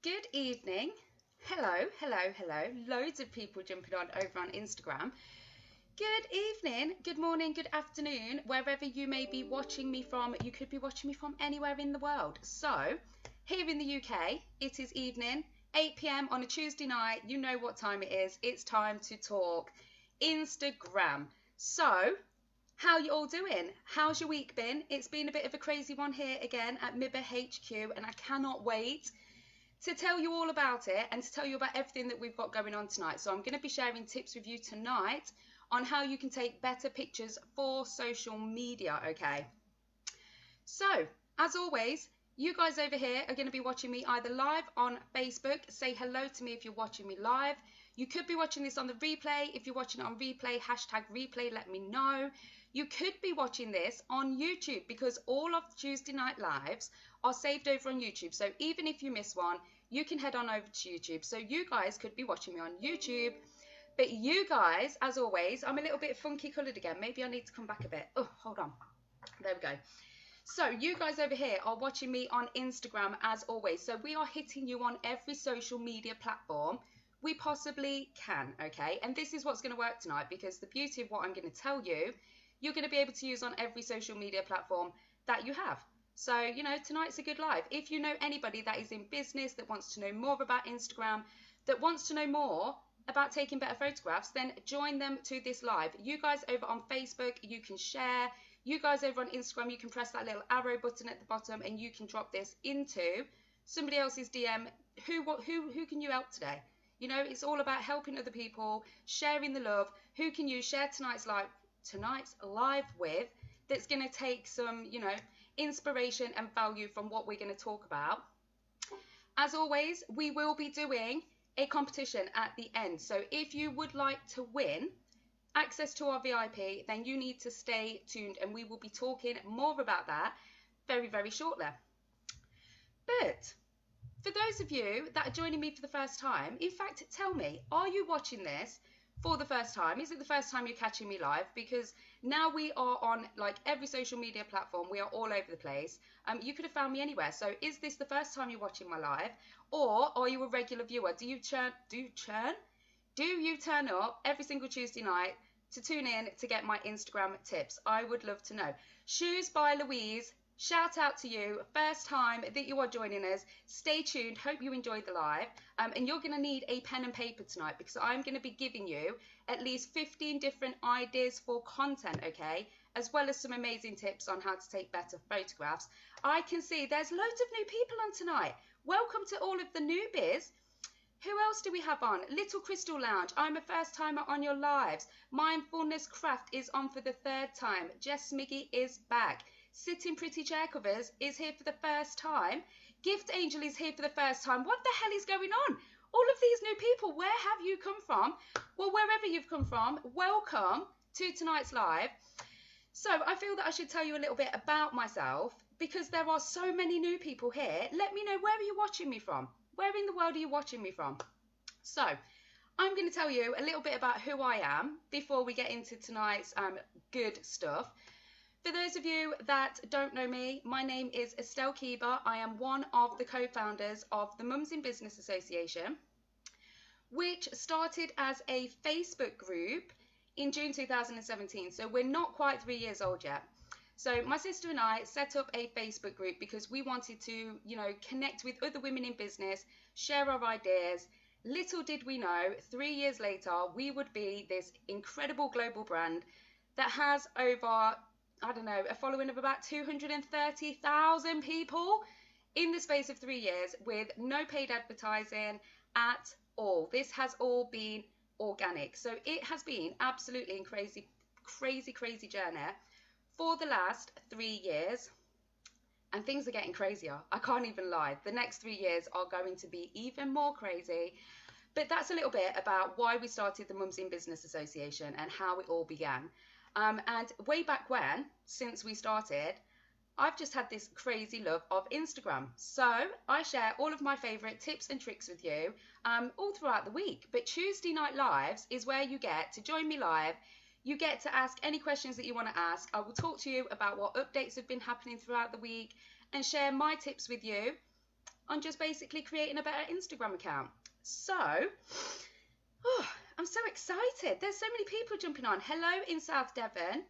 Good evening. Hello, hello, hello. Loads of people jumping on over on Instagram. Good evening, good morning, good afternoon, wherever you may be watching me from. You could be watching me from anywhere in the world. So, here in the UK, it is evening, 8 p.m. on a Tuesday night. You know what time it is. It's time to talk Instagram. So, how you all doing? How's your week been? It's been a bit of a crazy one here again at MIBA HQ, and I cannot wait to tell you all about it and to tell you about everything that we've got going on tonight. So I'm going to be sharing tips with you tonight on how you can take better pictures for social media, okay? So, as always, you guys over here are going to be watching me either live on Facebook. Say hello to me if you're watching me live. You could be watching this on the replay. If you're watching it on replay, hashtag replay, let me know. You could be watching this on YouTube because all of the Tuesday night lives are saved over on YouTube. So even if you miss one, you can head on over to YouTube. So you guys could be watching me on YouTube. But you guys, as always, I'm a little bit funky coloured again. Maybe I need to come back a bit. Oh, hold on. There we go. So you guys over here are watching me on Instagram as always. So we are hitting you on every social media platform we possibly can, okay? And this is what's going to work tonight because the beauty of what I'm going to tell you, you're going to be able to use on every social media platform that you have. So, you know, tonight's a good live. If you know anybody that is in business, that wants to know more about Instagram, that wants to know more about taking better photographs, then join them to this live. You guys over on Facebook, you can share. You guys over on Instagram, you can press that little arrow button at the bottom and you can drop this into somebody else's DM. Who can you help today? You know, it's all about helping other people, sharing the love. Who can you share tonight's live with that's going to take some, you know, inspiration and value from what we're going to talk about. As always, we will be doing a competition at the end. So if you would like to win access to our VIP, then you need to stay tuned and we will be talking more about that very, very shortly. But for those of you that are joining me for the first time, in fact, tell me, are you watching this for the first time? Is it the first time you're catching me live? Because now we are on like every social media platform. We are all over the place. You could have found me anywhere. So is this the first time you're watching my live? Or are you a regular viewer? Do you turn up every single Tuesday night to tune in to get my Instagram tips? I would love to know. Shoes by Louise. Shout out to you, first time that you are joining us. Stay tuned, hope you enjoyed the live. And you're going to need a pen and paper tonight because I'm going to be giving you at least 15 different ideas for content, okay? As well as some amazing tips on how to take better photographs. I can see there's loads of new people on tonight. Welcome to all of the newbies. Who else do we have on? Little Crystal Lounge. I'm a first timer on your lives. Mindfulness Craft is on for the third time. Jess Smiggy is back. Sitting Pretty Chair Covers is here for the first time. Gift Angel is here for the first time. What the hell is going on? All of these new people, where have you come from? Well, wherever you've come from, welcome to tonight's live. So I feel that I should tell you a little bit about myself because there are so many new people here. Let me know, where are you watching me from? Where in the world are you watching me from? So I'm going to tell you a little bit about who I am before we get into tonight's good stuff. For those of you that don't know me, my name is Estelle Keeber. I am one of the co-founders of the Mums in Business Association, which started as a Facebook group in June 2017. So we're not quite 3 years old yet. So my sister and I set up a Facebook group because we wanted to, you know, connect with other women in business, share our ideas. Little did we know, 3 years later, we would be this incredible global brand that has over, I don't know, a following of about 230,000 people in the space of 3 years with no paid advertising at all. This has all been organic. So it has been absolutely a crazy journey for the last 3 years. And things are getting crazier. I can't even lie. The next 3 years are going to be even more crazy. But that's a little bit about why we started the Mums in Business Association and how it all began. And way back when, since we started, I've just had this crazy love of Instagram. So I share all of my favourite tips and tricks with you all throughout the week. But Tuesday Night Lives is where you get to join me live. You get to ask any questions that you want to ask. I will talk to you about what updates have been happening throughout the week and share my tips with you on just basically creating a better Instagram account. So, I'm so excited. There's so many people jumping on. Hello in South Devon.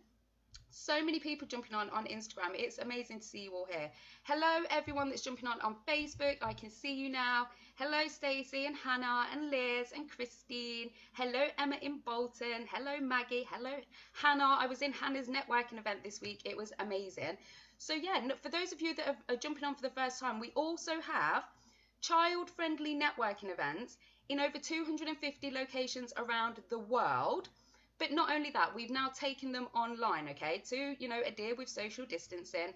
So many people jumping on Instagram. It's amazing to see you all here. Hello everyone that's jumping on Facebook. I can see you now. Hello Stacey and Hannah and Liz and Christine. Hello Emma in Bolton. Hello Maggie. Hello Hannah. I was in Hannah's networking event this week. It was amazing. So yeah, for those of you that are jumping on for the first time, we also have child-friendly networking events in over 250 locations around the world. But not only that, we've now taken them online, okay, to, adhere with social distancing.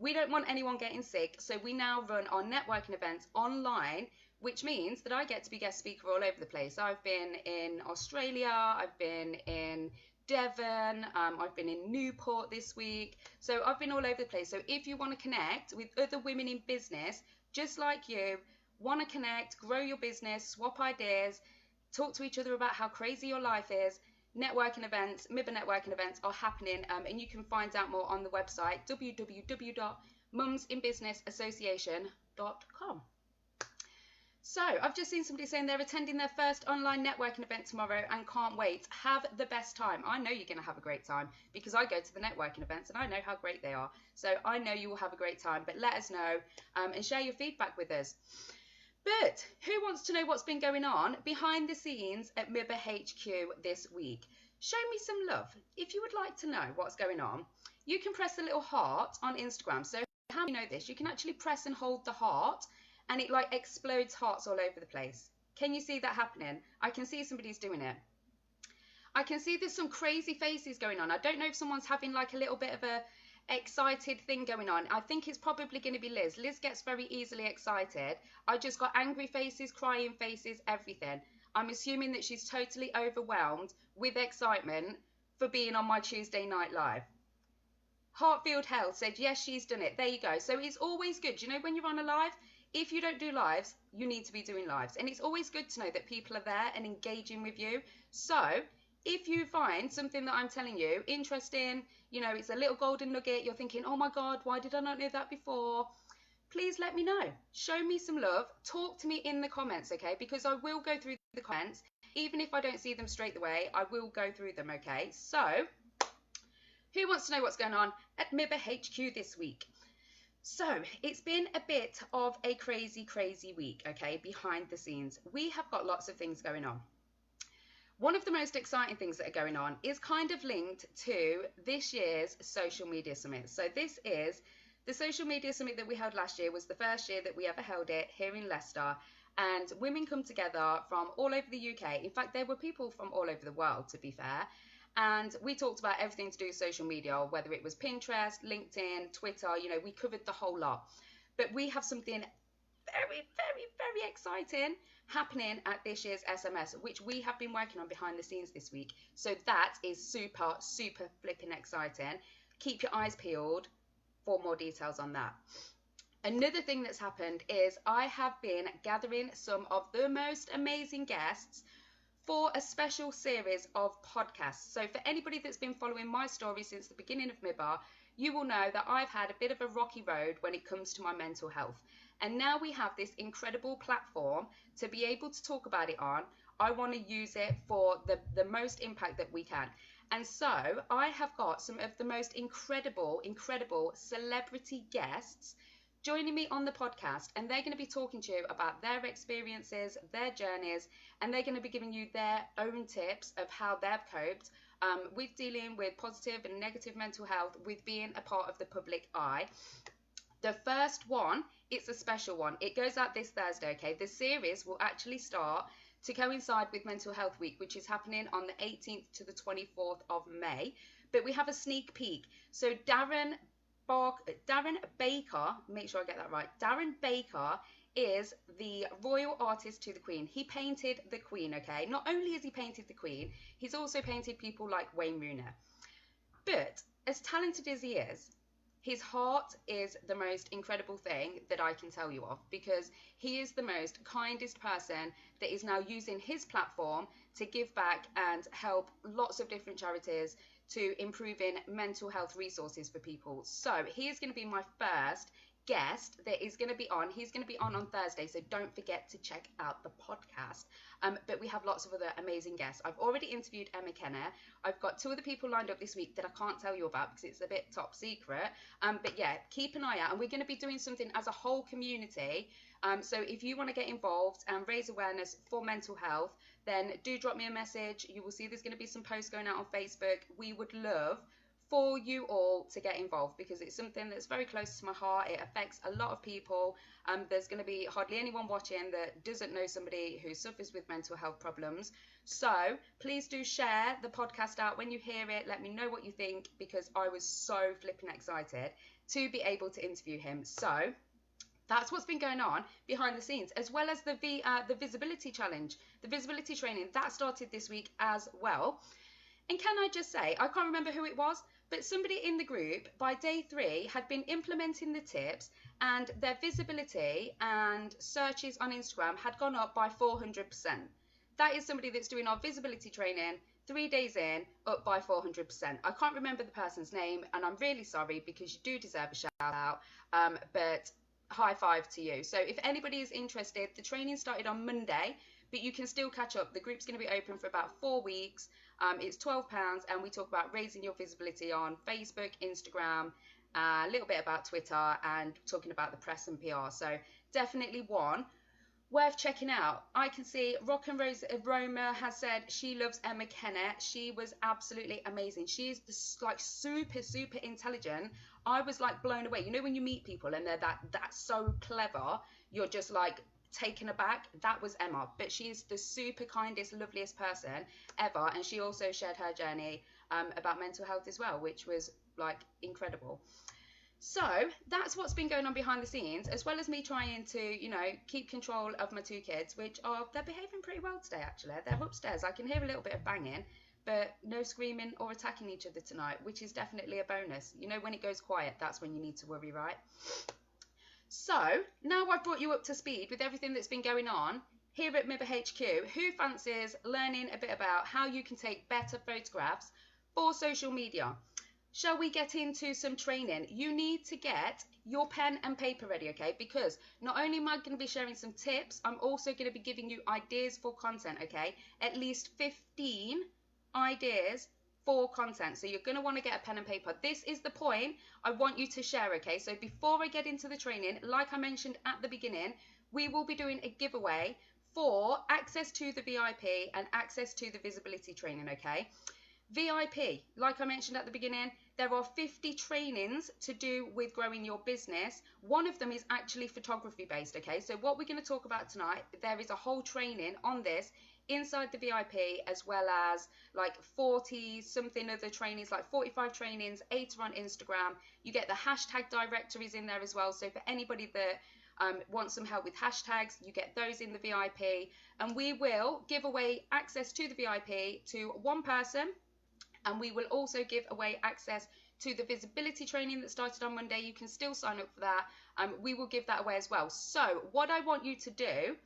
We don't want anyone getting sick, so we now run our networking events online, which means that I get to be guest speaker all over the place. I've been in Australia, I've been in Devon, I've been in Newport this week, so I've been all over the place. So if you want to connect with other women in business, just like you, want to connect, grow your business, swap ideas, talk to each other about how crazy your life is, networking events, MIBA networking events are happening, and you can find out more on the website www.mumsinbusinessassociation.com. So I've just seen somebody saying they're attending their first online networking event tomorrow and can't wait. Have the best time. I know you're going to have a great time because I go to the networking events and I know how great they are. So I know you will have a great time, but let us know and share your feedback with us. But who wants to know what's been going on behind the scenes at MIBA HQ this week? Show me some love. If you would like to know what's going on, you can press the little heart on Instagram. So how do you know this? You can actually press and hold the heart and it like explodes hearts all over the place. Can you see that happening? I can see somebody's doing it. I can see there's some crazy faces going on. I don't know if someone's having like a little bit of a excited thing going on. I think it's probably going to be Liz. Liz gets very easily excited. I just got angry faces, crying faces, everything. I'm assuming that she's totally overwhelmed with excitement for being on my Tuesday Night Live. Heartfield Health said, yes, she's done it. There you go. So it's always good. You know, when you're on a live, if you don't do lives, you need to be doing lives. And it's always good to know that people are there and engaging with you. So if you find something that I'm telling you interesting, it's a little golden nugget, you're thinking, oh my God, why did I not know that before? Please let me know. Show me some love. Talk to me in the comments, okay? Because I will go through the comments. Even if I don't see them straight away, I will go through them, okay? So, who wants to know what's going on at MIBA HQ this week? So, it's been a bit of a crazy, crazy week, okay, behind the scenes. We have got lots of things going on. One of the most exciting things that are going on is kind of linked to this year's social media summit. So this is the social media summit that we held last year. Was the first year that we ever held it here in Leicester, and women come together from all over the UK. In fact, there were people from all over the world, to be fair, and we talked about everything to do with social media, whether it was Pinterest, LinkedIn, Twitter, we covered the whole lot. But we have something very, very, very exciting happening at this year's SMS, which we have been working on behind the scenes this week. So that is super, super flipping exciting. Keep your eyes peeled for more details on that. Another thing that's happened is I have been gathering some of the most amazing guests for a special series of podcasts. So for anybody that's been following my story since the beginning of MIBA, you will know that I've had a bit of a rocky road when it comes to my mental health. And now we have this incredible platform to be able to talk about it on. I want to use it for the most impact that we can. And so I have got some of the most incredible celebrity guests joining me on the podcast, and they're going to be talking to you about their experiences, their journeys, and they're going to be giving you their own tips of how they've coped with dealing with positive and negative mental health with being a part of the public eye. The first one, it's a special one. It goes out this Thursday, okay? The series will actually start to coincide with Mental Health Week, which is happening on the 18th to the 24th of May. But we have a sneak peek. So Darren Baker, make sure I get that right. Darren Baker is the royal artist to the Queen. He painted the Queen, okay? Not only has he painted the Queen, he's also painted people like Wayne Rooney. But as talented as he is, his heart is the most incredible thing that I can tell you of, because he is the most kindest person that is now using his platform to give back and help lots of different charities to improving mental health resources for people. So he is going to be my first guest that is going to be on. He's going to be on Thursday, so don't forget to check out the podcast. But we have lots of other amazing guests. I've already interviewed Emma Kenner. I've got 2 other people lined up this week that I can't tell you about because it's a bit top secret. But yeah, keep an eye out. And we're going to be doing something as a whole community. So if you want to get involved and raise awareness for mental health, then do drop me a message. You will see there's going to be some posts going out on Facebook. We would love for you all to get involved because it's something that's very close to my heart. It affects a lot of people. There's going to be hardly anyone watching that doesn't know somebody who suffers with mental health problems. So please do share the podcast out when you hear it. Let me know what you think because I was so flipping excited to be able to interview him. So that's what's been going on behind the scenes, as well as the visibility challenge, the visibility training that started this week as well. And can I just say, I can't remember who it was, but somebody in the group by day 3 had been implementing the tips and their visibility and searches on Instagram had gone up by 400%. That is somebody that's doing our visibility training 3 days in, up by 400%. I can't remember the person's name and I'm really sorry because you do deserve a shout out, but high five to you. So if anybody is interested, the training started on Monday, but you can still catch up. The group's going to be open for about 4 weeks. It's £12 and we talk about raising your visibility on Facebook, Instagram, a little bit about Twitter and talking about the press and PR. So definitely one worth checking out. I can see Rock and Rose Roma has said she loves Emma Kenner. She was absolutely amazing. She is like super intelligent. I was like blown away. You know when you meet people and they're that's so clever, you're just like taken aback. That was Emma, but she is the super kindest, loveliest person ever. And she also shared her journey about mental health as well, which was like incredible. So that's what's been going on behind the scenes, as well as me trying to, you know, keep control of my 2 kids, which they're behaving pretty well today, actually. They're upstairs. I can hear a little bit of banging, but no screaming or attacking each other tonight, which is definitely a bonus. You know, when it goes quiet, that's when you need to worry, right? So now I've brought you up to speed with everything that's been going on here at MIBA HQ. Who fancies learning a bit about how you can take better photographs for social media? Shall we get into some training? You need to get your pen and paper ready, okay? Because not only am I going to be sharing some tips, I'm also going to be giving you ideas for content, okay? At least 15 ideas for content. So you're going to want to get a pen and paper. This is the point I want you to share, okay? So before I get into the training, like I mentioned at the beginning, we will be doing a giveaway for access to the VIP and access to the visibility training, okay? VIP, like I mentioned at the beginning, there are 50 trainings to do with growing your business. One of them is actually photography based, okay? So what we're going to talk about tonight, there is a whole training on this inside the VIP, as well as like 40 something other trainings, like 45 trainings, 8 are on Instagram. You get the hashtag directories in there as well. So for anybody that wants some help with hashtags, you get those in the VIP. And we will give away access to the VIP to one person. And we will also give away access to the visibility training that started on Monday. You can still sign up for that. We will give that away as well. So what I want you to do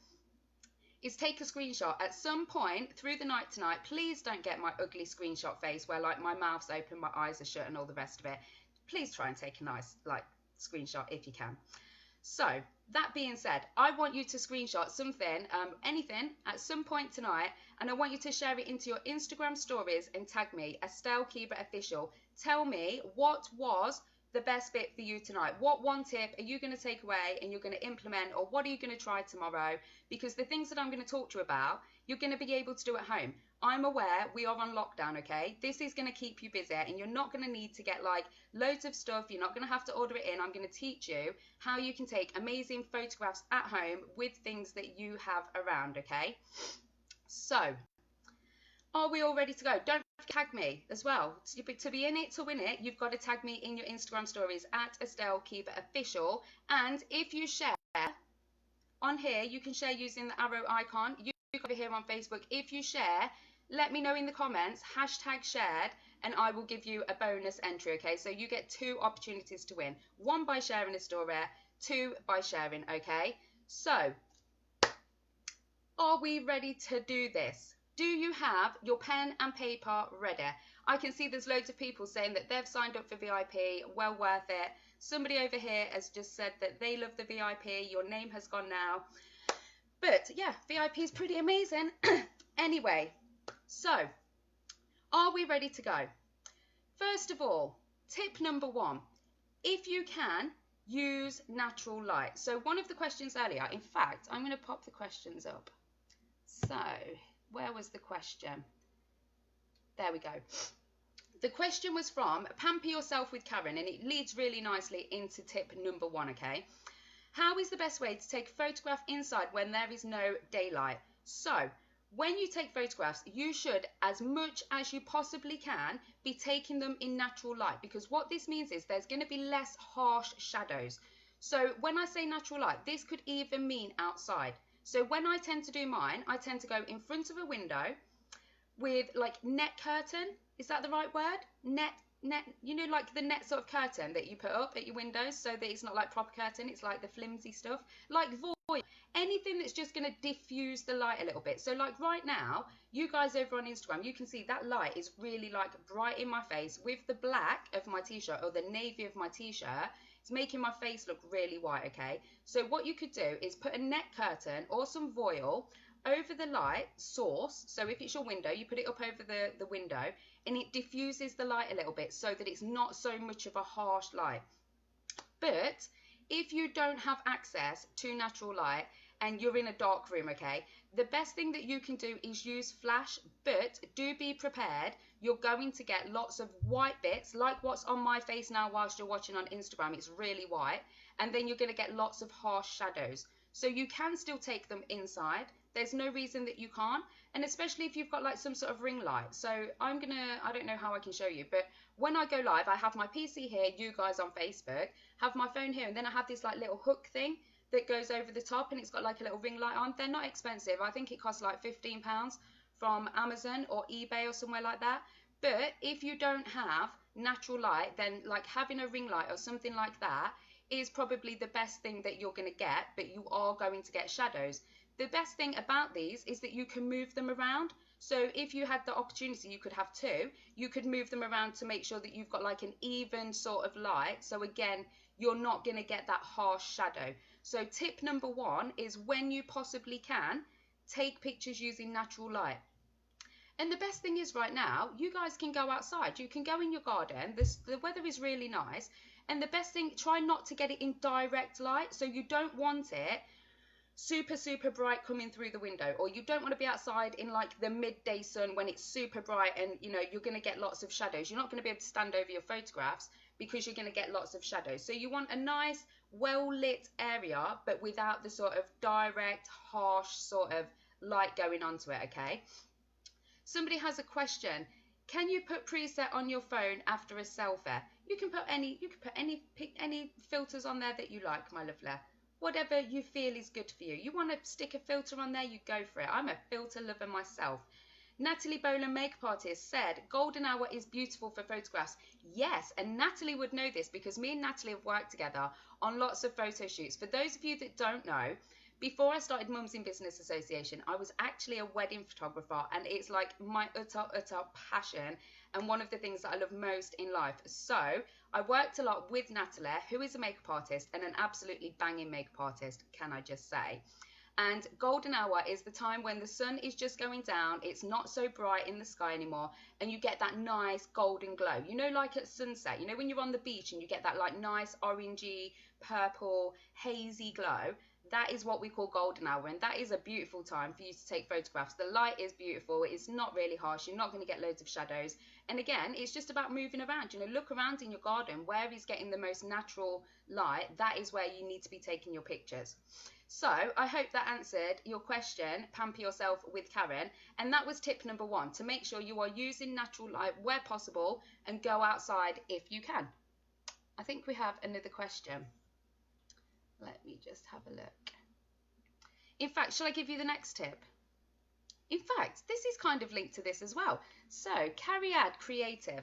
is take a screenshot at some point through the night tonight. Please don't get my ugly screenshot face where like my mouth's open, my eyes are shut and all the rest of it. Please try and take a nice like screenshot if you can. So that being said, I want you to screenshot something, anything at some point tonight, and I want you to share it into your Instagram stories and tag me, Estelle Kiba Official. Tell me what was the best bit for you tonight. What one tip are you going to take away and you're going to implement, or what are you going to try tomorrow? Because the things that I'm going to talk to you about, you're going to be able to do at home. I'm aware we are on lockdown, okay? This is going to keep you busy and you're not going to need to get like loads of stuff. You're not going to have to order it in. I'm going to teach you how you can take amazing photographs at home with things that you have around, okay? So, are we all ready to go? Don't tag me as well. To be in it to win it, you've got to tag me in your Instagram stories at Estelle Kiba Official. And if you share on here, you can share using the arrow icon. You over here on Facebook. If you share, let me know in the comments, hashtag shared, and I will give you a bonus entry, okay? So you get 2 opportunities to win. 1 by sharing a story, 2 by sharing, okay? So, are we ready to do this? Do you have your pen and paper ready? I can see there's loads of people saying that they've signed up for VIP, well worth it. Somebody over here has just said that they love the VIP. Your name has gone now. But yeah, VIP is pretty amazing. Anyway, so are we ready to go? First of all, tip number 1, if you can, use natural light. So one of the questions earlier, in fact, I'm going to pop the questions up. So where was the question? There we go. The question was from Pamper Yourself with Karen, and it leads really nicely into tip number 1, okay? How is the best way to take a photograph inside when there is no daylight? So when you take photographs, you should, as much as you possibly can, be taking them in natural light, because what this means is there's going to be less harsh shadows. So when I say natural light, this could even mean outside. So when I tend to do mine, I tend to go in front of a window with like net curtain. Is that the right word? Net, you know, like the net sort of curtain that you put up at your windows so that it's not like proper curtain, it's like the flimsy stuff, like void, anything that's just going to diffuse the light a little bit. So like right now, you guys over on Instagram, you can see that light is really like bright in my face with the black of my t-shirt or the navy of my t-shirt. It's making my face look really white, okay? So what you could do is put a net curtain or some voile over the light source. So if it's your window, you put it up over the window, and it diffuses the light a little bit so that it's not so much of a harsh light. But if you don't have access to natural light and you're in a dark room, okay, the best thing that you can do is use flash, but do be prepared. You're going to get lots of white bits, like what's on my face now whilst you're watching on Instagram. It's really white. And then you're going to get lots of harsh shadows. So you can still take them inside. There's no reason that you can't, and especially if you've got like some sort of ring light. So I don't know how I can show you, but when I go live, I have my PC here, you guys on Facebook, have my phone here, and then I have this like little hook thing that goes over the top, and it's got like a little ring light on. They're not expensive. I think it costs like £15 from Amazon or eBay or somewhere like that. But if you don't have natural light, then like having a ring light or something like that is probably the best thing that you're going to get, but you are going to get shadows. The best thing about these is that you can move them around. So if you had the opportunity, you could have 2. You could move them around to make sure that you've got like an even sort of light. So again, you're not going to get that harsh shadow. So tip number 1 is when you possibly can, take pictures using natural light. And the best thing is right now, you guys can go outside. You can go in your garden. The weather is really nice. And the best thing, try not to get it in direct light. So you don't want it super bright coming through the window, or you don't want to be outside in like the midday sun when it's super bright and you know you're going to get lots of shadows. You're not going to be able to stand over your photographs because you're going to get lots of shadows. So you want a nice well lit area but without the sort of direct harsh sort of light going onto it, okay? Somebody has a question. Can you put preset on your phone after a selfie? You can put any filters on there that you like, my lovely. Whatever you feel is good for you. You want to stick a filter on there, you go for it. I'm a filter lover myself. Natalie Boland, makeup artist, said golden hour is beautiful for photographs. Yes, and Natalie would know this because me and Natalie have worked together on lots of photo shoots. For those of you that don't know, before I started Mums in Business Association, I was actually a wedding photographer, and it's like my utter passion and one of the things that I love most in life. So I worked a lot with Natalie, who is a makeup artist and an absolutely banging makeup artist, can I just say. And golden hour is the time when the sun is just going down, it's not so bright in the sky anymore, and you get that nice golden glow. You know, like at sunset, you know when you're on the beach and you get that like nice orangey, purple, hazy glow? That is what we call golden hour, and that is a beautiful time for you to take photographs. The light is beautiful, it's not really harsh, you're not going to get loads of shadows. And again, it's just about moving around. You know, look around in your garden, where is getting the most natural light, that is where you need to be taking your pictures. So I hope that answered your question, Pamper Yourself with Karen. And that was tip number 1, to make sure you are using natural light where possible and go outside if you can. I think we have another question. Let me just have a look. In fact, shall I give you the next tip? In fact, this is kind of linked to this as well. So, Cariad Creative.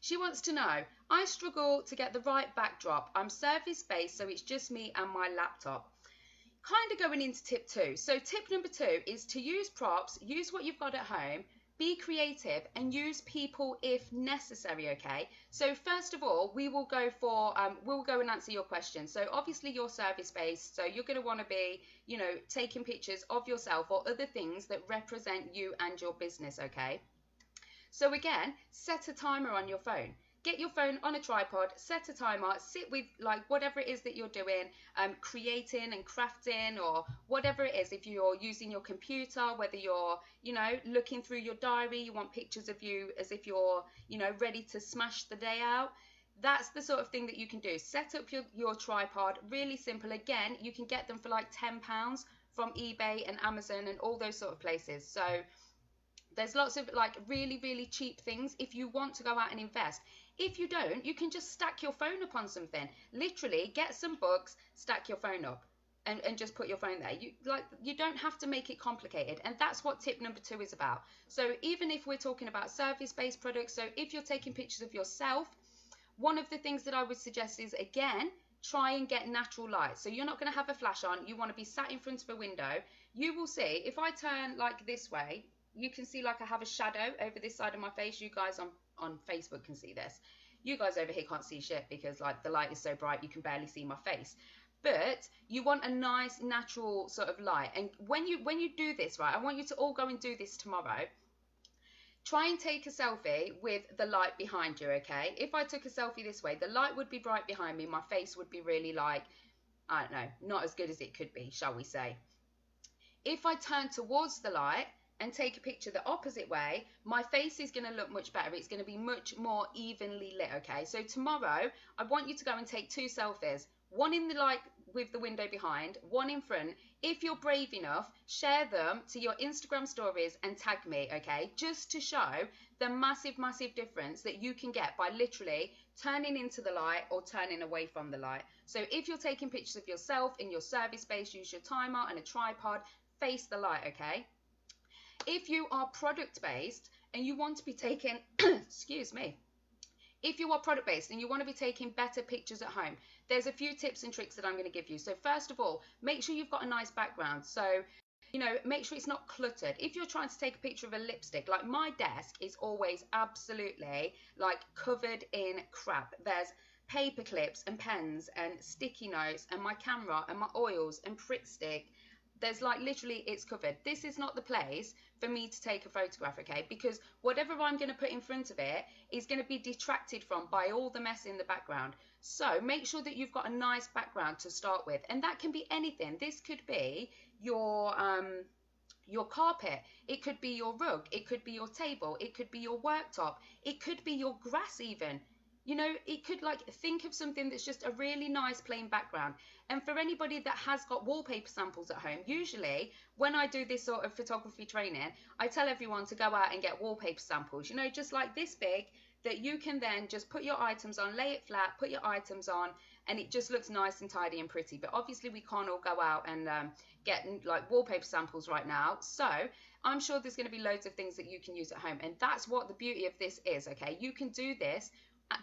She wants to know, I struggle to get the right backdrop. I'm service-based, so it's just me and my laptop. Kind of going into tip 2. So tip number 2 is to use props, use what you've got at home, Be creative and use people if necessary, okay? So first of all, we'll go and answer your questions. So obviously you're service based, so you're going to want to be, taking pictures of yourself or other things that represent you and your business, okay? So again, set a timer on your phone. Get your phone on a tripod, set a timer, sit with like whatever it is that you're doing, creating and crafting or whatever it is. If you're using your computer, whether you're, looking through your diary, you want pictures of you as if you're, ready to smash the day out. That's the sort of thing that you can do. Set up your tripod, really simple. Again, you can get them for like £10 from eBay and Amazon and all those sort of places. So there's lots of like really, really cheap things if you want to go out and invest. If you don't, you can just stack your phone up on something. Literally get some books, stack your phone up and just put your phone there. You don't have to make it complicated. And that's what tip number 2 is about. So even if we're talking about service-based products, so if you're taking pictures of yourself, one of the things that I would suggest is, again, try and get natural light. So you're not going to have a flash on. You want to be sat in front of a window. You will see, if I turn like this way, you can see like I have a shadow over this side of my face. You guys on Facebook can see this. You guys over here can't see shit because like the light is so bright you can barely see my face. But you want a nice natural sort of light. And when you do this, right, I want you to all go and do this tomorrow. Try and take a selfie with the light behind you, okay? If I took a selfie this way, the light would be bright behind me. My face would be really like, I don't know, not as good as it could be, shall we say. If I turn towards the light and take a picture the opposite way, my face is going to look much better. It's going to be much more evenly lit, okay? So tomorrow, I want you to go and take 2 selfies. One in the light with the window behind, one in front. If you're brave enough, share them to your Instagram stories and tag me, okay? Just to show the massive, massive difference that you can get by literally turning into the light or turning away from the light. So if you're taking pictures of yourself in your service space, use your timer and a tripod, face the light, okay? If you are product based and you want to be taking, excuse me, if you are product based and you want to be taking better pictures at home, there's a few tips and tricks that I'm going to give you. So first of all, make sure you've got a nice background. So, make sure it's not cluttered. If you're trying to take a picture of a lipstick, like my desk is always absolutely like covered in crap. There's paper clips and pens and sticky notes and my camera and my oils and Pritt stick. There's like literally it's covered. This is not the place for me to take a photograph, okay? Because whatever I'm going to put in front of it is going to be detracted from by all the mess in the background. So make sure that you've got a nice background to start with. And that can be anything. This could be your carpet. It could be your rug. It could be your table. It could be your worktop. It could be your grass even. It could think of something that's just a really nice plain background. And for anybody that has got wallpaper samples at home, usually when I do this sort of photography training, I tell everyone to go out and get wallpaper samples, just like this big, that you can then just put your items on, lay it flat, put your items on, and it just looks nice and tidy and pretty. But obviously we can't all go out and get like wallpaper samples right now. So I'm sure there's going to be loads of things that you can use at home. And that's what the beauty of this is, okay? You can do this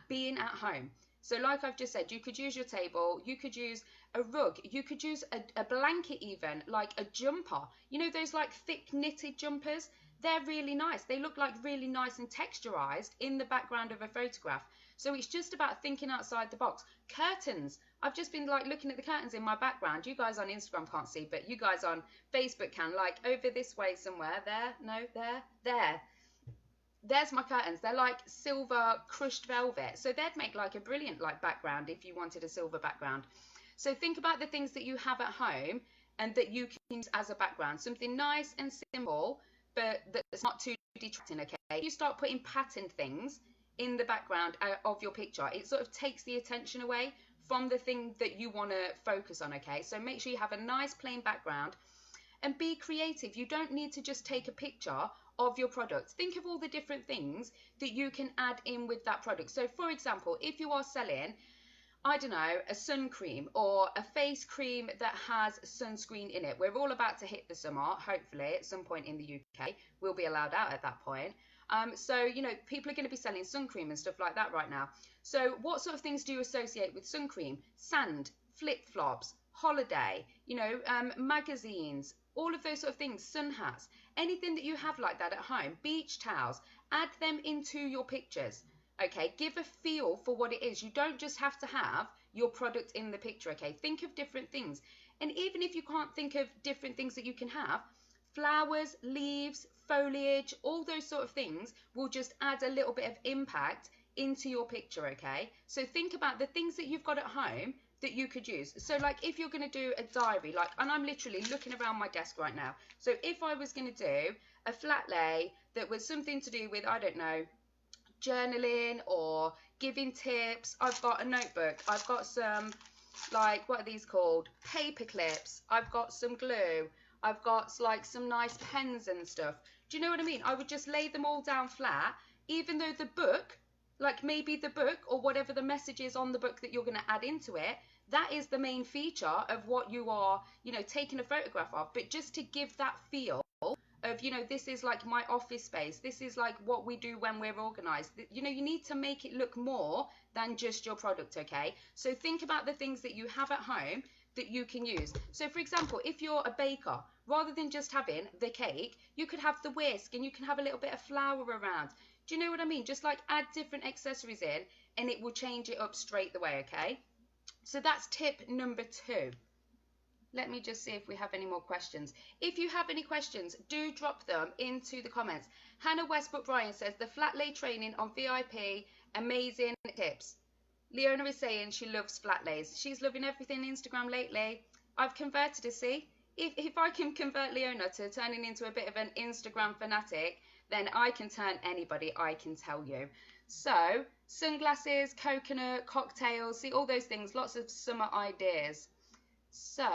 being at home. So like I've just said, you could use your table, you could use a rug, you could use a blanket even, like a jumper. Those like thick knitted jumpers? They're really nice. They look like really nice and texturized in the background of a photograph. So it's just about thinking outside the box. Curtains. I've just been like looking at the curtains in my background. You guys on Instagram can't see, but you guys on Facebook can. Like over this way somewhere. There. No, there. There's my curtains. They're like silver crushed velvet. So they'd make like a brilliant like background if you wanted a silver background. So think about the things that you have at home and that you can use as a background. Something nice and simple, but that's not too detracting, okay? If you start putting patterned things in the background of your picture, it sort of takes the attention away from the thing that you want to focus on, okay? So make sure you have a nice plain background and be creative. You don't need to just take a picture of your product. Think of all the different things that you can add in with that product. So for example, if you are selling, I don't know, a sun cream or a face cream that has sunscreen in it. We're all about to hit the summer, hopefully at some point in the UK. We'll be allowed out at that point. So people are going to be selling sun cream and stuff like that right now. So what sort of things do you associate with sun cream? Sand, flip-flops, holiday, you know, magazines, all of those sort of things, sun hats, anything that you have like that at home, beach towels, add them into your pictures. Okay, give a feel for what it is. You don't just have to have your product in the picture. Okay, think of different things. And even if you can't think of different things that you can have, flowers, leaves, foliage, all those sort of things will just add a little bit of impact into your picture. Okay, so think about the things that you've got at home that you could use. So like if you're going to do a diary, like, and I'm literally looking around my desk right now, so if I was going to do a flat lay that was something to do with, I don't know, journaling or giving tips, I've got a notebook, I've got some, like, what are these called, paper clips, I've got some glue, I've got like some nice pens and stuff. Do you know what I mean? I would just lay them all down flat, even though the book, like maybe the book or whatever the message is on the book that you're going to add into it, that is the main feature of what you are, you know, taking a photograph of. But just to give that feel of, you know, this is like my office space, this is like what we do when we're organized, you know, you need to make it look more than just your product. Okay, so think about the things that you have at home that you can use. So for example, if you're a baker, rather than just having the cake, you could have the whisk and you can have a little bit of flour around. Do you know what I mean? Just like add different accessories in and it will change it up straight away. Okay, so that's tip number 2. Let me just see if we have any more questions. If you have any questions, do drop them into the comments. Hannah Westbrook Bryan says, the flat lay training on VIP, amazing tips. Leona is saying she loves flat lays. She's loving everything Instagram lately. I've converted her, see? If I can convert Leona to turning into a bit of an Instagram fanatic, then I can turn anybody, I can tell you. So, sunglasses, coconut, cocktails, see all those things, lots of summer ideas. So,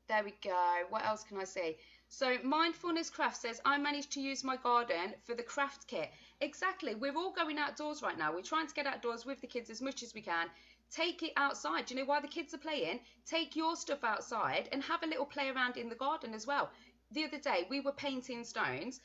there we go. What else can I say? So, Mindfulness Craft says, I managed to use my garden for the craft kit. Exactly. We're all going outdoors right now. We're trying to get outdoors with the kids as much as we can. Take it outside. You know, while the kids are playing, take your stuff outside and have a little play around in the garden as well. The other day, we were painting stones.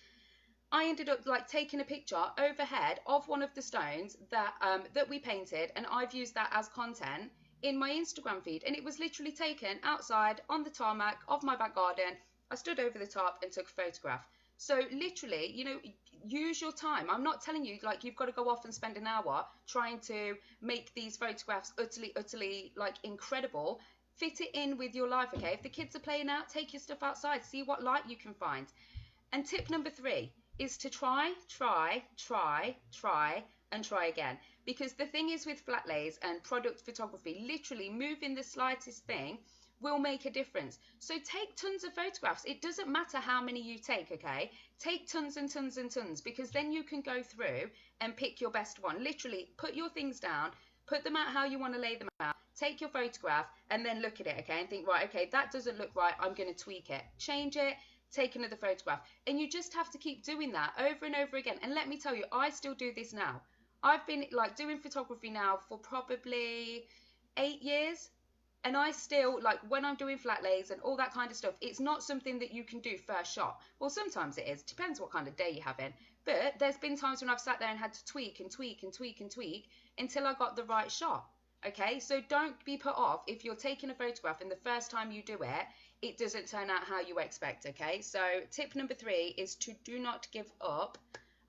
I ended up like taking a picture overhead of one of the stones that that we painted, and I've used that as content in my Instagram feed, and it was literally taken outside on the tarmac of my back garden. I stood over the top and took a photograph. So literally, you know, use your time. I'm not telling you like you've got to go off and spend an hour trying to make these photographs utterly like incredible. Fit it in with your life. Okay, if the kids are playing out, take your stuff outside, see what light you can find. And tip number 3 is to try and try again. Because the thing is with flat lays and product photography, literally moving the slightest thing will make a difference. So take tons of photographs. It doesn't matter how many you take, okay? Take tons and tons and tons, because then you can go through and pick your best one. Literally put your things down, put them out how you want to lay them out, take your photograph and then look at it, okay? And think, right, okay, that doesn't look right. I'm going to tweak it, change it, take another photograph. And you just have to keep doing that over and over again. And let me tell you, I still do this now. I've been like doing photography now for probably 8 years, and I still, like, when I'm doing flat lays and all that kind of stuff, it's not something that you can do first shot. Well, sometimes it is, depends what kind of day you're having, but there's been times when I've sat there and had to tweak until I got the right shot. Okay, so don't be put off if you're taking a photograph and the first time you do it, it doesn't turn out how you expect. Okay, so tip number 3 is to do not give up.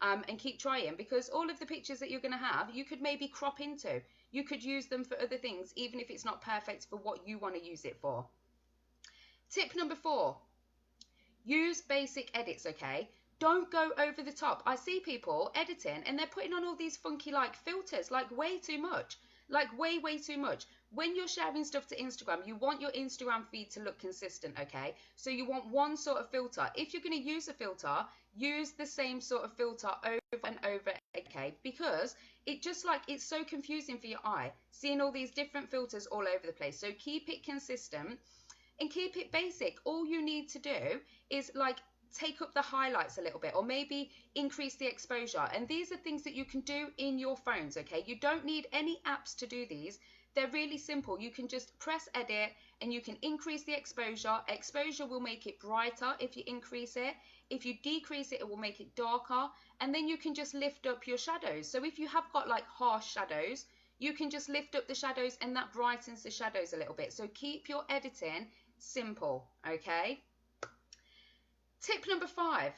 And keep trying, because all of the pictures that you're going to have, you could maybe crop into. You could use them for other things, even if it's not perfect for what you want to use it for. Tip number 4, use basic edits, okay? Don't go over the top. I see people editing and they're putting on all these funky like filters, like way too much. Like way too much. When you're sharing stuff to Instagram, you want your Instagram feed to look consistent, okay? So you want one sort of filter. If you're going to use a filter, use the same sort of filter over and over, okay? Because it just like, it's so confusing for your eye, seeing all these different filters all over the place. So keep it consistent and keep it basic. All you need to do is like take up the highlights a little bit, or maybe increase the exposure. And these are things that you can do in your phones, okay? You don't need any apps to do these. They're really simple. You can just press edit and you can increase the exposure. Exposure will make it brighter if you increase it. If you decrease it, it will make it darker. And then you can just lift up your shadows. So if you have got like harsh shadows, you can just lift up the shadows and that brightens the shadows a little bit. So keep your editing simple, okay? Tip number 5,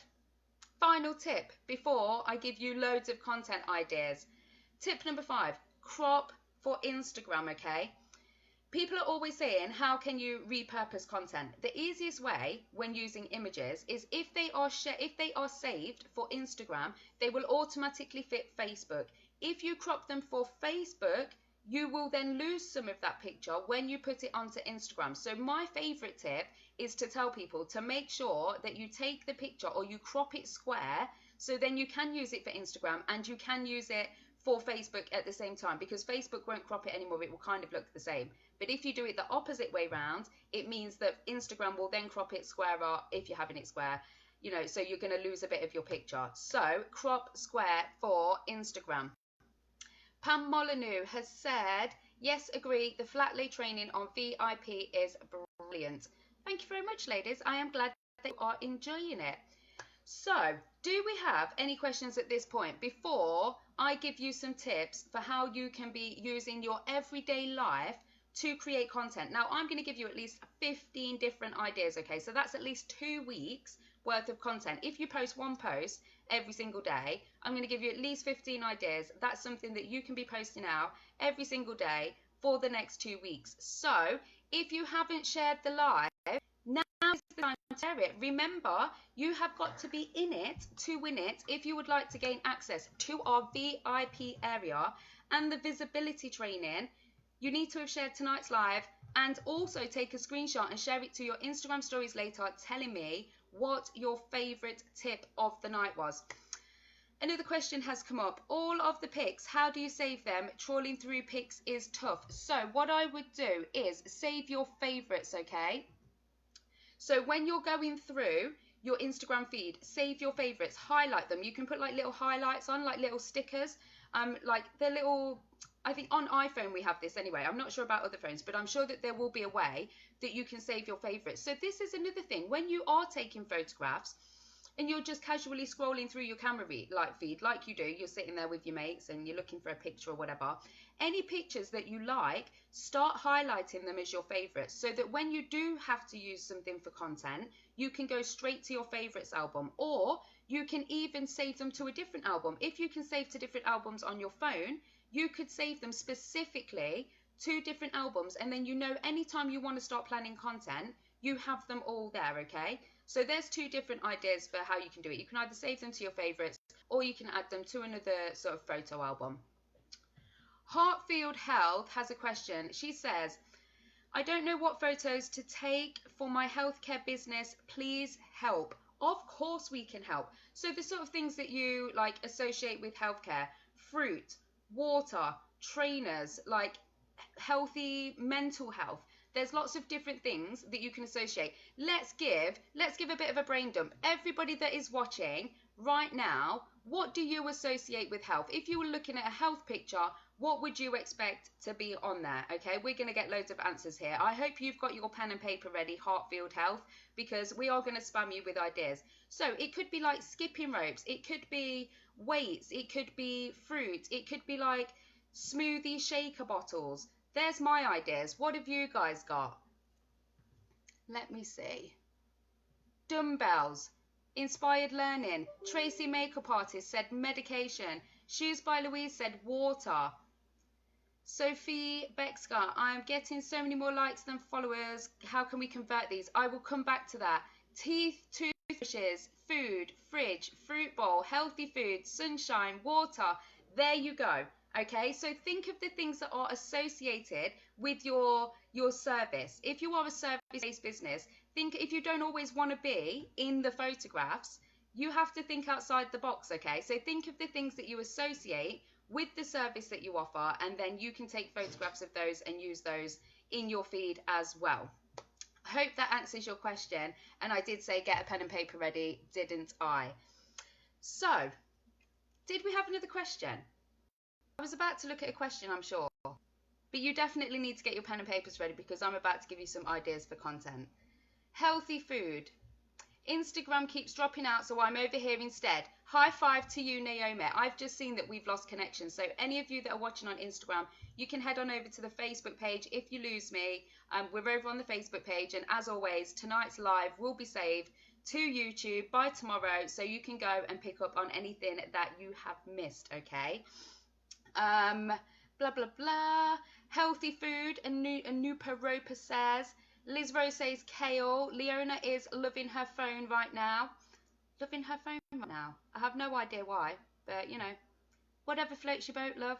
final tip before I give you loads of content ideas. Tip number 5, crop for Instagram, okay? People are always saying, how can you repurpose content? The easiest way when using images is if they are saved for Instagram, they will automatically fit Facebook. If you crop them for Facebook, you will then lose some of that picture when you put it onto Instagram. So my favorite tip is to tell people to make sure that you take the picture or you crop it square, so then you can use it for Instagram and you can use it for Facebook at the same time, because Facebook won't crop it anymore. It will kind of look the same. But if you do it the opposite way round, it means that Instagram will then crop it squarer if you're having it square, you know, so you're going to lose a bit of your picture. So crop square for Instagram. Pam Molyneux has said, yes, agree, the flat lay training on VIP is brilliant. Thank you very much, ladies. I am glad that you are enjoying it. So, do we have any questions at this point before I give you some tips for how you can be using your everyday life to create content? Now, I'm going to give you at least 15 different ideas, okay? So that's at least 2 weeks worth of content. If you post one post every single day, I'm going to give you at least 15 ideas. That's something that you can be posting out every single day for the next 2 weeks. So, if you haven't shared the live, now is the time to share it. Remember, you have got to be in it to win it if you would like to gain access to our VIP area and the visibility training. You need to have shared tonight's live and also take a screenshot and share it to your Instagram stories later, telling me what your favorite tip of the night was. Another question has come up. All of the pics, how do you save them? Trawling through pics is tough. So what I would do is save your favorites, okay? So when you're going through your Instagram feed, save your favorites, highlight them. You can put like little highlights on, like little stickers, like the little, I think on iPhone we have this anyway. I'm not sure about other phones, but I'm sure that there will be a way that you can save your favorites. So this is another thing. When you are taking photographs and you're just casually scrolling through your camera feed like you do, you're sitting there with your mates and you're looking for a picture or whatever, any pictures that you like, start highlighting them as your favorites, so that when you do have to use something for content, you can go straight to your favorites album, or you can even save them to a different album. If you can save to different albums on your phone, you could save them specifically to different albums, and then you know anytime you want to start planning content, you have them all there, okay? So there's 2 different ideas for how you can do it. You can either save them to your favorites, or you can add them to another sort of photo album. Heartfield Health has a question. She says, I don't know what photos to take for my healthcare business. Please help. Of course we can help. So the sort of things that you like associate with healthcare, fruit, water, trainers, like healthy mental health. There's lots of different things that you can associate. Let's give a bit of a brain dump. Everybody that is watching right now, what do you associate with health? If you were looking at a health picture, what would you expect to be on there? Okay, we're going to get loads of answers here. I hope you've got your pen and paper ready, Heartfield Health, because we are going to spam you with ideas. So it could be like skipping ropes, it could be weights, it could be fruit, it could be like smoothie shaker bottles. There's my ideas. What have you guys got? Let me see. Dumbbells, inspired learning. Tracy Makeup Artist said medication. Shoes by Louise said water. Sophie Bexka, I'm getting so many more likes than followers. How can we convert these? I will come back to that. Teeth, toothbrushes, food, fridge, fruit bowl, healthy food, sunshine, water. There you go. Okay, so think of the things that are associated with your service. If you are a service-based business, think if you don't always want to be in the photographs, you have to think outside the box, okay? So think of the things that you associate with the service that you offer, and then you can take photographs of those and use those in your feed as well. I hope that answers your question, and I did say get a pen and paper ready, didn't I? So, did we have another question? I was about to look at a question, I'm sure, but you definitely need to get your pen and papers ready because I'm about to give you some ideas for content. Healthy food. Instagram keeps dropping out, so I'm over here instead. High five to you, Naomi. I've just seen that we've lost connection. So any of you that are watching on Instagram, you can head on over to the Facebook page. If you lose me, we're over on the Facebook page. And as always, tonight's live will be saved to YouTube by tomorrow, so you can go and pick up on anything that you have missed, okay? Blah, blah, blah. Healthy food, and Anupa Roper says. Liz Rose says kale. Leona is loving her phone right now. Loving her phone right now. I have no idea why, but you know, whatever floats your boat, love.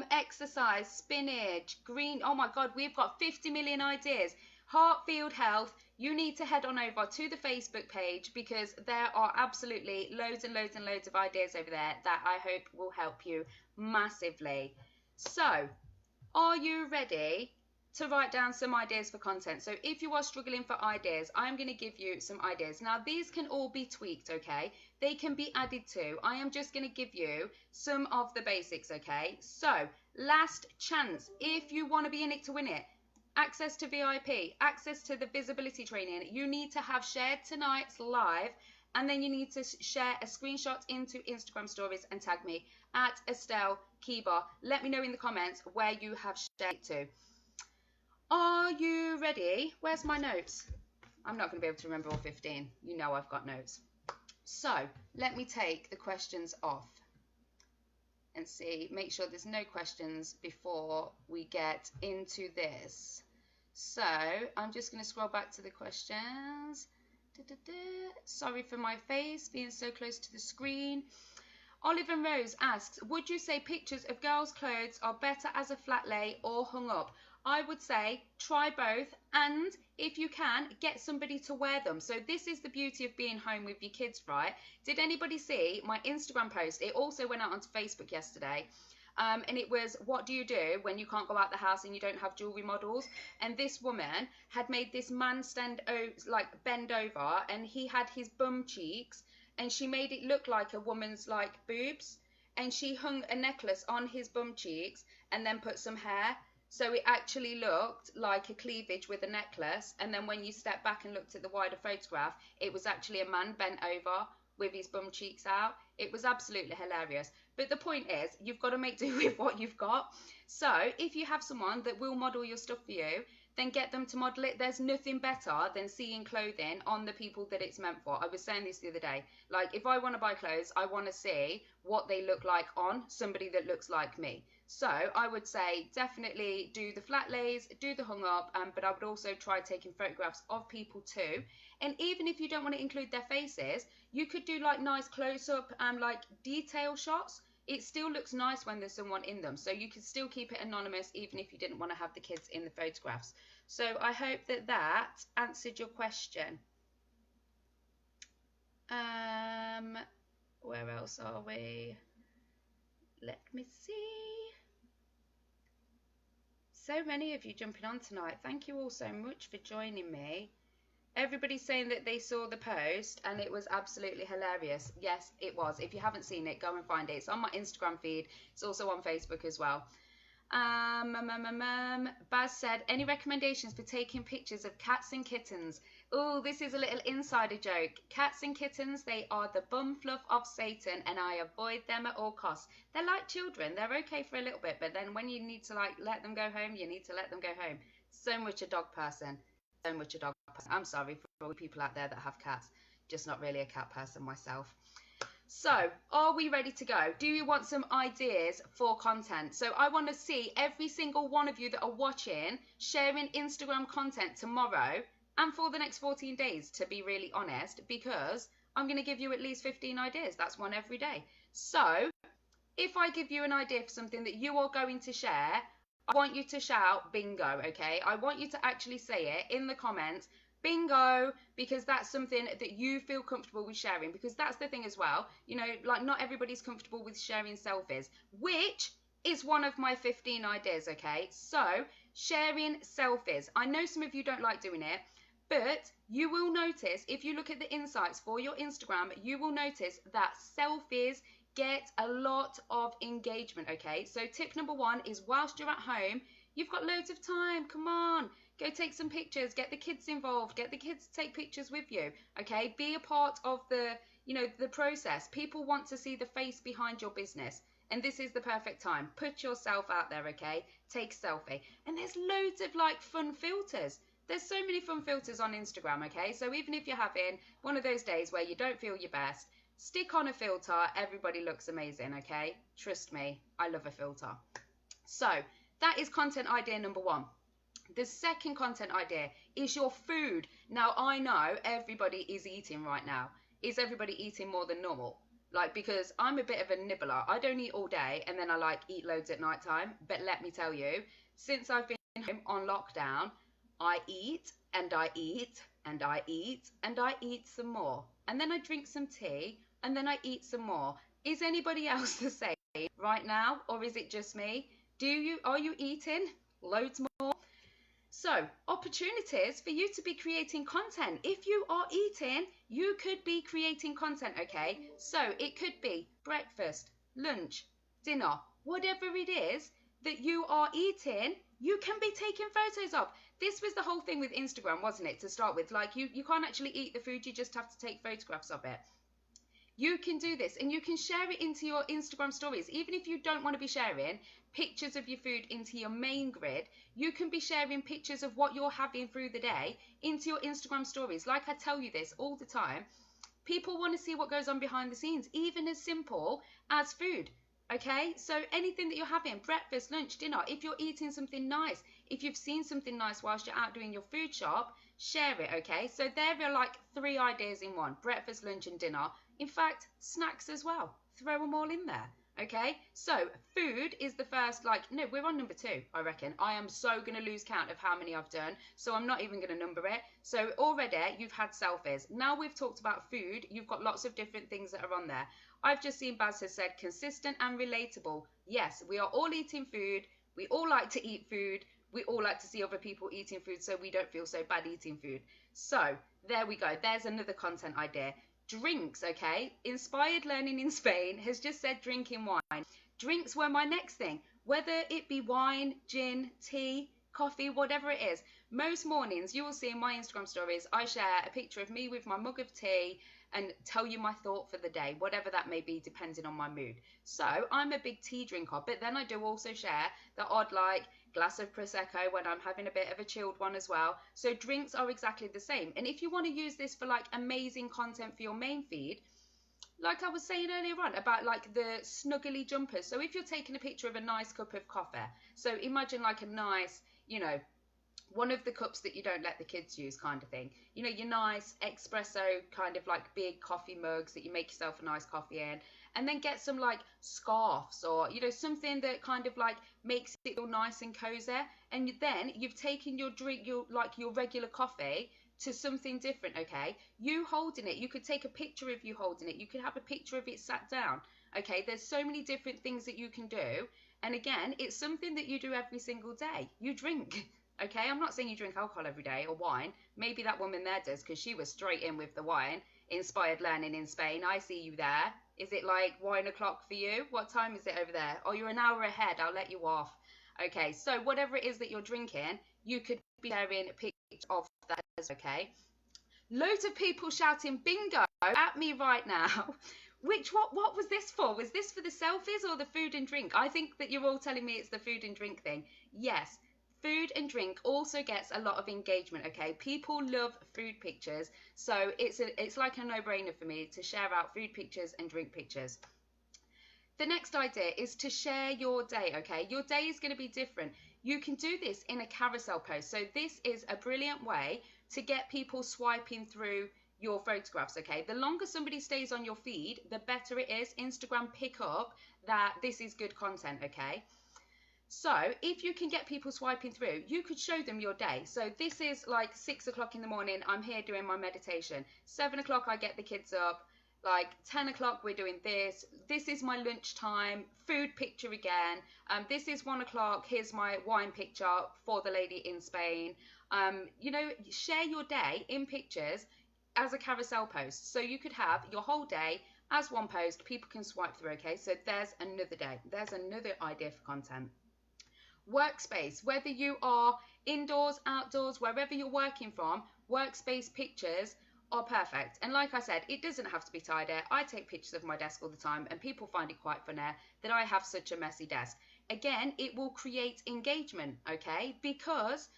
Exercise, spinach, green. Oh my God, we've got 50 million ideas. Heart, field, health. You need to head on over to the Facebook page because there are absolutely loads and loads and loads of ideas over there that I hope will help you massively. So, are you ready to write down some ideas for content? So if you are struggling for ideas, I'm going to give you some ideas. Now, these can all be tweaked, okay? They can be added to. I am just going to give you some of the basics, okay? So, last chance. If you want to be in it to win it, access to VIP, access to the visibility training, you need to have shared tonight's live, and then you need to share a screenshot into Instagram stories and tag me at Estelle Kiba. Let me know in the comments where you have shared it to. Are you ready? Where's my notes? I'm not going to be able to remember all 15. You know I've got notes. So let me take the questions off and see, make sure there's no questions before we get into this. So I'm just going to scroll back to the questions. Sorry for my face being so close to the screen. Olive and Rose asks, would you say pictures of girls' clothes are better as a flat lay or hung up? I would say try both, and if you can, get somebody to wear them. So this is the beauty of being home with your kids, right? Did anybody see my Instagram post? It also went out onto Facebook yesterday. And it was, what do you do when you can't go out the house and you don't have jewellery models? And this woman had made this man bend over, and he had his bum cheeks, and she made it look like a woman's like boobs, and she hung a necklace on his bum cheeks and then put some hair. So it actually looked like a cleavage with a necklace, and then when you step back and looked at the wider photograph, it was actually a man bent over with his bum cheeks out. It was absolutely hilarious. But the point is, you've got to make do with what you've got. So if you have someone that will model your stuff for you, then get them to model it. There's nothing better than seeing clothing on the people that it's meant for. I was saying this the other day. Like, if I want to buy clothes, I want to see what they look like on somebody that looks like me. So I would say definitely do the flat lays, do the hung up, but I would also try taking photographs of people too. And even if you don't want to include their faces, you could do like nice close-up like detail shots. It still looks nice when there's someone in them. So you can still keep it anonymous even if you didn't want to have the kids in the photographs. So I hope that that answered your question. Where else are we? Let me see. So many of you jumping on tonight. Thank you all so much for joining me. Everybody's saying that they saw the post and it was absolutely hilarious. Yes, it was. If you haven't seen it, go and find it. It's on my Instagram feed. It's also on Facebook as well. Baz said, any recommendations for taking pictures of cats and kittens? Oh, this is a little insider joke. Cats and kittens, they are the bum fluff of Satan, and I avoid them at all costs. They're like children. They're okay for a little bit, but then when you need to like let them go home, you need to let them go home. So much a dog person. So much a dog person. I'm sorry for all the people out there that have cats. Just not really a cat person myself. So, are we ready to go? Do you want some ideas for content? So I want to see every single one of you that are watching sharing Instagram content tomorrow and for the next 14 days, to be really honest, because I'm going to give you at least 15 ideas. That's one every day. So if I give you an idea for something that you are going to share, I want you to shout bingo, okay? I want you to actually say it in the comments, bingo, because that's something that you feel comfortable with sharing, because that's the thing as well, you know, like not everybody's comfortable with sharing selfies, which is one of my 15 ideas, okay? So sharing selfies, I know some of you don't like doing it, but you will notice, if you look at the insights for your Instagram, you will notice that selfies get a lot of engagement, okay? So tip number one is, whilst you're at home, you've got loads of time, come on, Go take some pictures, get the kids involved, get the kids to take pictures with you, okay? Be a part of the, the process. People want to see the face behind your business. And this is the perfect time. Put yourself out there, okay? Take a selfie. And there's loads of like fun filters. There's so many fun filters on Instagram, okay? So even if you're having one of those days where you don't feel your best, stick on a filter. Everybody looks amazing, okay? Trust me, I love a filter. So that is content idea number 1. The second content idea is your food. Now, I know everybody is eating right now. Is everybody eating more than normal? Like, because I'm a bit of a nibbler. I don't eat all day and then I like eat loads at night time. But let me tell you, since I've been home on lockdown, I eat and I eat and I eat and I eat some more. And then I drink some tea and then I eat some more. Is anybody else the same right now? Or is it just me? Are you eating loads more? So, opportunities for you to be creating content. If you are eating, you could be creating content, okay? So, it could be breakfast, lunch, dinner, whatever it is that you are eating, you can be taking photos of. This was the whole thing with Instagram, wasn't it, to start with? Like, you can't actually eat the food, you just have to take photographs of it. You can do this and you can share it into your Instagram stories. Even if you don't want to be sharing pictures of your food into your main grid, you can be sharing pictures of what you're having through the day into your Instagram stories. Like I tell you this all the time, people want to see what goes on behind the scenes, even as simple as food. Okay, so anything that you're having, breakfast, lunch, dinner, if you're eating something nice, if you've seen something nice whilst you're out doing your food shop, share it, okay? So there are like 3 ideas in one: breakfast, lunch and dinner. In fact, snacks as well. Throw them all in there, okay? So food is the first, no, we're on number 2, I reckon. I am so going to lose count of how many I've done, so I'm not even going to number it. So already you've had selfies. Now we've talked about food, you've got lots of different things that are on there. I've just seen Baz has said consistent and relatable. Yes, we are all eating food. We all like to eat food. We all like to see other people eating food so we don't feel so bad eating food. So there we go. There's another content idea. Drinks, okay? Inspired Learning in Spain has just said drinking wine. Drinks were my next thing. Whether it be wine, gin, tea, coffee, whatever it is. Most mornings you will see in my Instagram stories, I share a picture of me with my mug of tea and tell you my thought for the day, whatever that may be, depending on my mood. So I'm a big tea drinker, but then I do also share the odd glass of Prosecco when I'm having a bit of a chilled one as well. So drinks are exactly the same. And if you want to use this for amazing content for your main feed, like I was saying earlier on about the snuggly jumpers. So if you're taking a picture of a nice cup of coffee, so imagine a nice, one of the cups that you don't let the kids use kind of thing. Your nice espresso kind of big coffee mugs that you make yourself a nice coffee in. And then get some scarves or, something that kind of makes it feel nice and cozy. And then you've taken your drink, your regular coffee to something different, okay? You holding it, you could take a picture of you holding it. You could have a picture of it sat down, okay? There's so many different things that you can do. And again, it's something that you do every single day. You drink. Okay, I'm not saying you drink alcohol every day or wine. Maybe that woman there does because she was straight in with the wine. Inspired Learning in Spain. I see you there. Is it wine o'clock for you? What time is it over there? Oh, you're an hour ahead. I'll let you off. Okay, so whatever it is that you're drinking, you could be sharing a picture of that as okay. Loads of people shouting bingo at me right now. What was this for? Was this for the selfies or the food and drink? I think that you're all telling me it's the food and drink thing. Yes. Food and drink also gets a lot of engagement, okay? People love food pictures, so it's like a no-brainer for me to share out food pictures and drink pictures. The next idea is to share your day, okay? Your day is going to be different. You can do this in a carousel post. So this is a brilliant way to get people swiping through your photographs, okay? The longer somebody stays on your feed, the better it is. Instagram pick up that this is good content, okay? So if you can get people swiping through, you could show them your day. So this is 6 o'clock in the morning, I'm here doing my meditation. 7 o'clock, I get the kids up. 10 o'clock, we're doing this. This is my lunchtime, food picture again. This is 1 o'clock, here's my wine picture for the lady in Spain. Share your day in pictures as a carousel post. So you could have your whole day as one post, people can swipe through, okay? So there's another day. There's another idea for content. Workspace, whether you are indoors, outdoors, wherever you're working from, workspace pictures are perfect. And like I said, it doesn't have to be tidy. I take pictures of my desk all the time and people find it quite funny that I have such a messy desk. Again, it will create engagement, okay? Because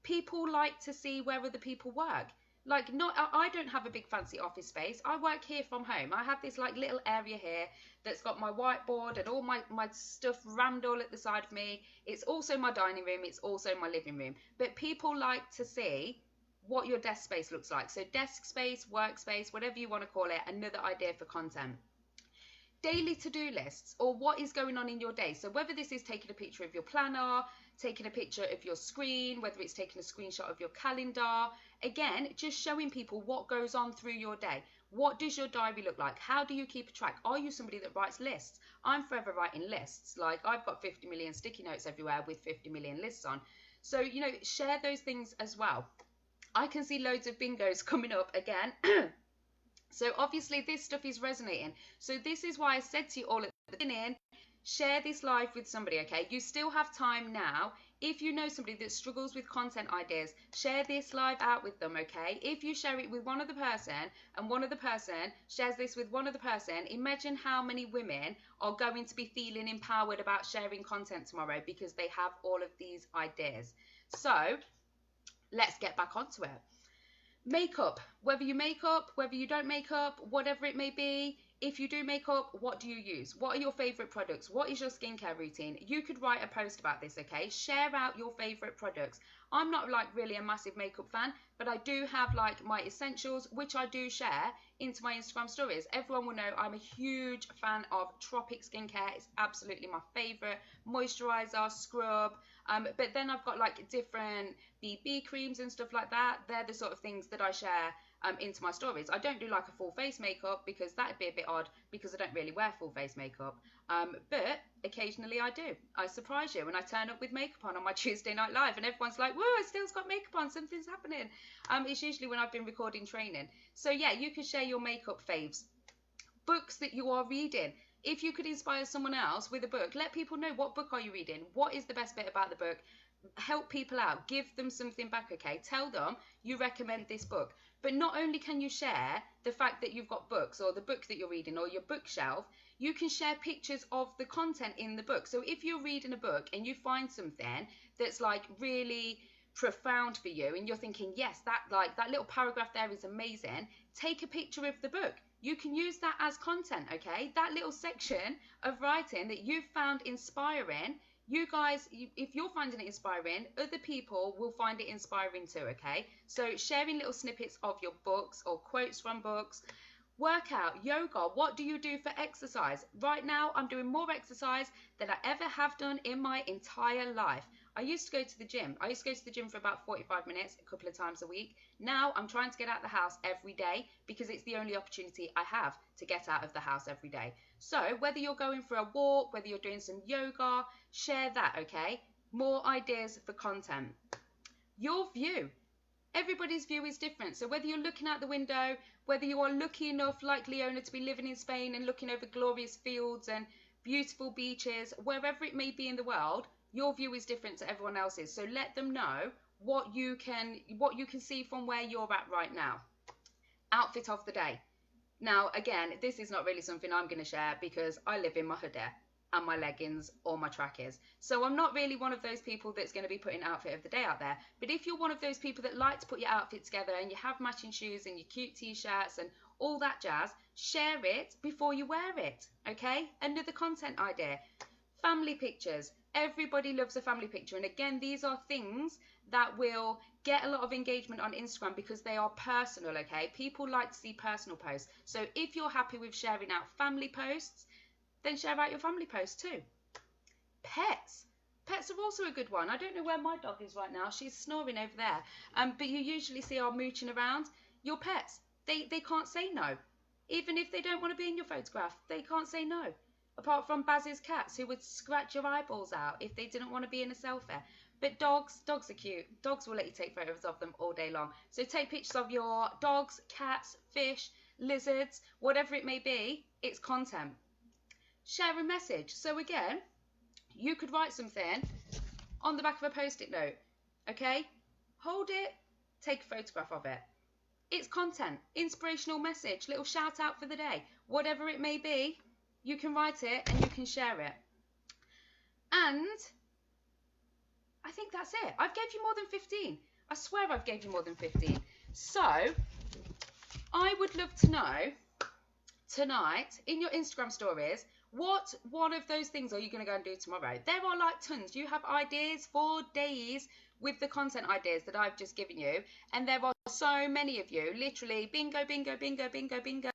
people like to see where other people work. Like, not, I don't have a big fancy office space. I work here from home. I have this like little area here that's got my whiteboard and all my stuff rammed all at the side of me. It's also my dining room. It's also my living room. But people like to see what your desk space looks like. So desk space, workspace, whatever you want to call it, another idea for content. Daily to-do lists, or what is going on in your day. So whether this is taking a picture of your planner, taking a picture of your screen, whether it's taking a screenshot of your calendar, again, just showing people what goes on through your day. What does your diary look like? How do you keep a track? Are you somebody that writes lists? I'm forever writing lists. Like, I've got 50 million sticky notes everywhere with 50 million lists on. So, you know, share those things as well. I can see loads of bingos coming up again. So obviously this stuff is resonating. So this is why I said to you all at the beginning, share this live with somebody, okay? You still have time now. If you know somebody that struggles with content ideas, share this live out with them, okay? If you share it with one other person and one other person shares this with one other person, imagine how many women are going to be feeling empowered about sharing content tomorrow because they have all of these ideas. So let's get back onto it. Makeup, whether you make up, whether you don't make up, whatever it may be. If you do make up, what do you use? What are your favorite products? What is your skincare routine? You could write a post about this, okay? Share out your favorite products. I'm not like really a massive makeup fan, but I do have like my essentials, which I do share into my Instagram stories. Everyone will know I'm a huge fan of Tropic skincare. It's absolutely my favorite. Moisturizer, scrub, but then I've got like different BB creams and stuff like that. They're the sort of things that I share into my stories. I don't do like a full face makeup because that'd be a bit odd because I don't really wear full face makeup. But occasionally I do. I surprise you when I turn up with makeup on my Tuesday Night Live and everyone's like, whoa, Estelle's got makeup on, something's happening. It's usually when I've been recording training. So yeah, you can share your makeup faves. Books that you are reading. If you could inspire someone else with a book, let people know, what book are you reading? What is the best bit about the book? Help people out. Give them something back, okay? Tell them you recommend this book. But not only can you share the fact that you've got books or the book that you're reading or your bookshelf, you can share pictures of the content in the book. So if you're reading a book and you find something that's like really profound for you and you're thinking, yes, that little paragraph there is amazing, take a picture of the book. You can use that as content, okay? That little section of writing that you've found inspiring, you guys, if you're finding it inspiring, other people will find it inspiring too, okay? So sharing little snippets of your books or quotes from books. Workout, yoga, what do you do for exercise? Right now, I'm doing more exercise than I ever have done in my entire life. I used to go to the gym. I used to go to the gym for about 45 minutes, a couple of times a week. Now I'm trying to get out of the house every day because it's the only opportunity I have to get out of the house every day. So whether you're going for a walk, whether you're doing some yoga, share that, okay? More ideas for content. Your view. Everybody's view is different. So whether you're looking out the window, whether you are lucky enough like Leona to be living in Spain and looking over glorious fields and beautiful beaches, wherever it may be in the world, your view is different to everyone else's. So let them know what you can see from where you're at right now. Outfit of the day. Now, again, this is not really something I'm going to share because I live in my hoodie and my leggings or my trackers. So I'm not really one of those people that's going to be putting outfit of the day out there. But if you're one of those people that like to put your outfit together and you have matching shoes and your cute t-shirts and all that jazz, share it before you wear it, okay? Another content idea. Family pictures. Everybody loves a family picture. And again, these are things that will get a lot of engagement on Instagram because they are personal, okay? People like to see personal posts. So if you're happy with sharing out family posts, then share out your family posts too. Pets. Pets are also a good one. I don't know where my dog is right now. She's snoring over there. But you usually see her mooching around. Your pets, they can't say no. Even if they don't want to be in your photograph, they can't say no. Apart from Baz's cats, who would scratch your eyeballs out if they didn't want to be in a selfie. But dogs are cute. Dogs will let you take photos of them all day long. So take pictures of your dogs, cats, fish, lizards, whatever it may be. It's content. Share a message. So again, you could write something on the back of a post-it note, okay? Hold it, take a photograph of it. It's content, inspirational message, little shout out for the day, whatever it may be, you can write it and you can share it. And I think that's it. I've gave you more than 15. I swear I've gave you more than 15. So I would love to know tonight in your Instagram stories, what one of those things are you going to go and do tomorrow? There are like tons. You have ideas for days with the content ideas that I've just given you. And there are so many of you, literally bingo, bingo, bingo, bingo, bingo.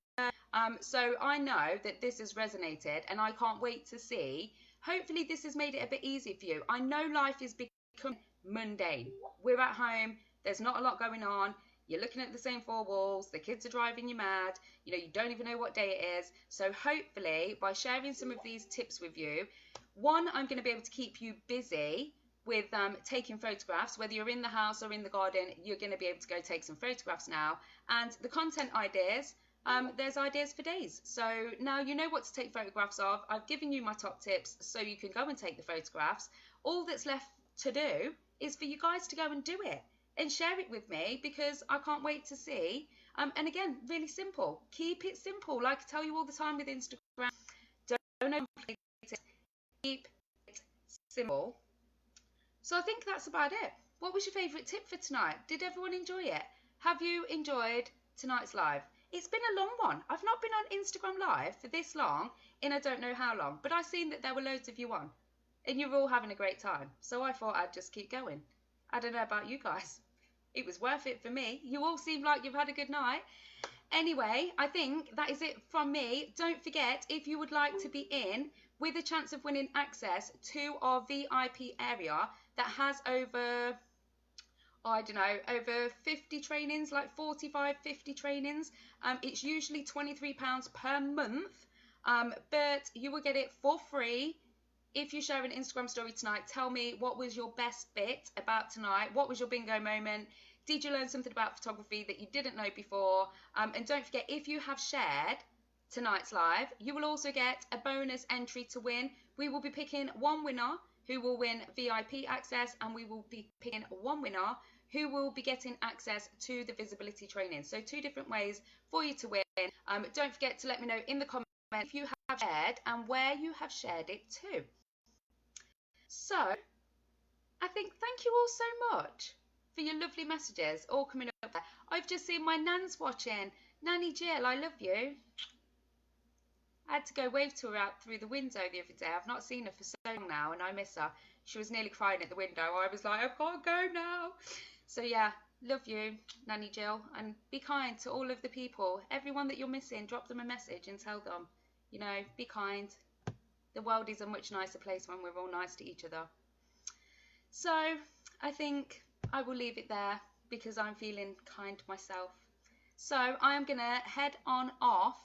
So I know that this has resonated and I can't wait to see. Hopefully this has made it a bit easier for you. I know life is becoming mundane. We're at home. There's not a lot going on. You're looking at the same four walls. The kids are driving you mad. You don't even know what day it is. So hopefully by sharing some of these tips with you, one, I'm going to be able to keep you busy with taking photographs. Whether you're in the house or in the garden, you're going to be able to go take some photographs now. And the content ideas, there's ideas for days. So now you know what to take photographs of. I've given you my top tips so you can go and take the photographs. All that's left to do is for you guys to go and do it and share it with me, because I can't wait to see. And again, really simple. Keep it simple. Like I tell you all the time with Instagram, don't overcomplicate it. Keep it simple. So I think that's about it. What was your favourite tip for tonight? Did everyone enjoy it? Have you enjoyed tonight's live? It's been a long one. I've not been on Instagram live for this long in I don't know how long, but I've seen that there were loads of you on and you were all having a great time. So I thought I'd just keep going. I don't know about you guys. It was worth it for me. You all seem like you've had a good night. Anyway, I think that is it from me. Don't forget, if you would like to be in with a chance of winning access to our VIP area that has over, over 50 trainings, like 45, 50 trainings. It's usually £23 per month, but you will get it for free. If you share an Instagram story tonight, tell me what was your best bit about tonight. What was your bingo moment? Did you learn something about photography that you didn't know before? And don't forget, if you have shared tonight's live, you will also get a bonus entry to win. We will be picking one winner who will win VIP access, and we will be picking one winner who will be getting access to the visibility training. So 2 different ways for you to win. Don't forget to let me know in the comments if you have shared and where you have shared it to. So, I think thank you all so much for your lovely messages all coming up there. I've just seen my nan's watching. Nanny Jill, I love you. I had to go wave to her out through the window the other day. I've not seen her for so long now and I miss her. She was nearly crying at the window. I was like, I can't go now. So yeah, love you, Nanny Jill. And be kind to all of the people. Everyone that you're missing, drop them a message and tell them, be kind. The world is a much nicer place when we're all nice to each other. So I think I will leave it there because I'm feeling kind myself. So I am going to head on off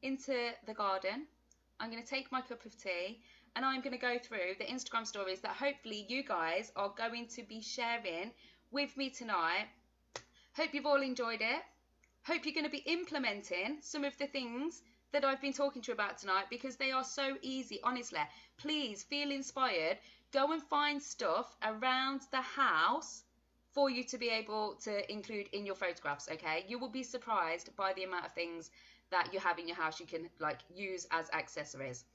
into the garden. I'm going to take my cup of tea and I'm going to go through the Instagram stories that hopefully you guys are going to be sharing with me tonight. Hope you've all enjoyed it. Hope you're going to be implementing some of the things that I've been talking to you about tonight, because they are so easy, honestly. Please feel inspired. Go and find stuff around the house for you to be able to include in your photographs, okay? You will be surprised by the amount of things that you have in your house you can use as accessories.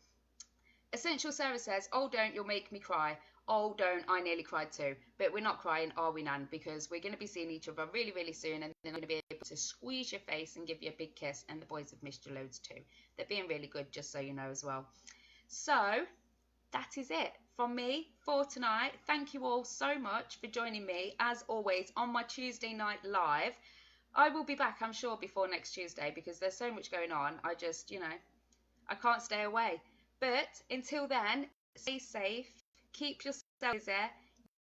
Essential Sarah says, oh, don't, you'll make me cry. Oh, don't, I nearly cried too. But we're not crying, are we, Nan? Because we're going to be seeing each other really, really soon, and then I'm going to be able to squeeze your face and give you a big kiss, and the boys have missed you loads too. They're being really good, just so you know as well. So that is it from me for tonight. Thank you all so much for joining me, as always, on my Tuesday night live. I will be back, I'm sure, before next Tuesday, because there's so much going on. I just, I can't stay away. But until then, stay safe, keep yourself busy,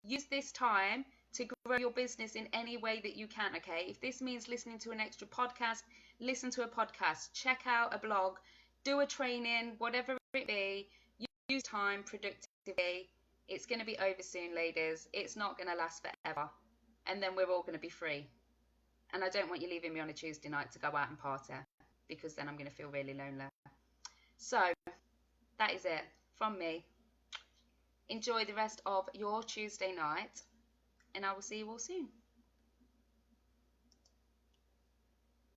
use this time to grow your business in any way that you can, okay? If this means listening to an extra podcast, listen to a podcast, check out a blog, do a training, whatever it be, use time productively. It's going to be over soon, ladies. It's not going to last forever. And then we're all going to be free. And I don't want you leaving me on a Tuesday night to go out and party, because then I'm going to feel really lonely. So that is it from me. Enjoy the rest of your Tuesday night, and I will see you all soon.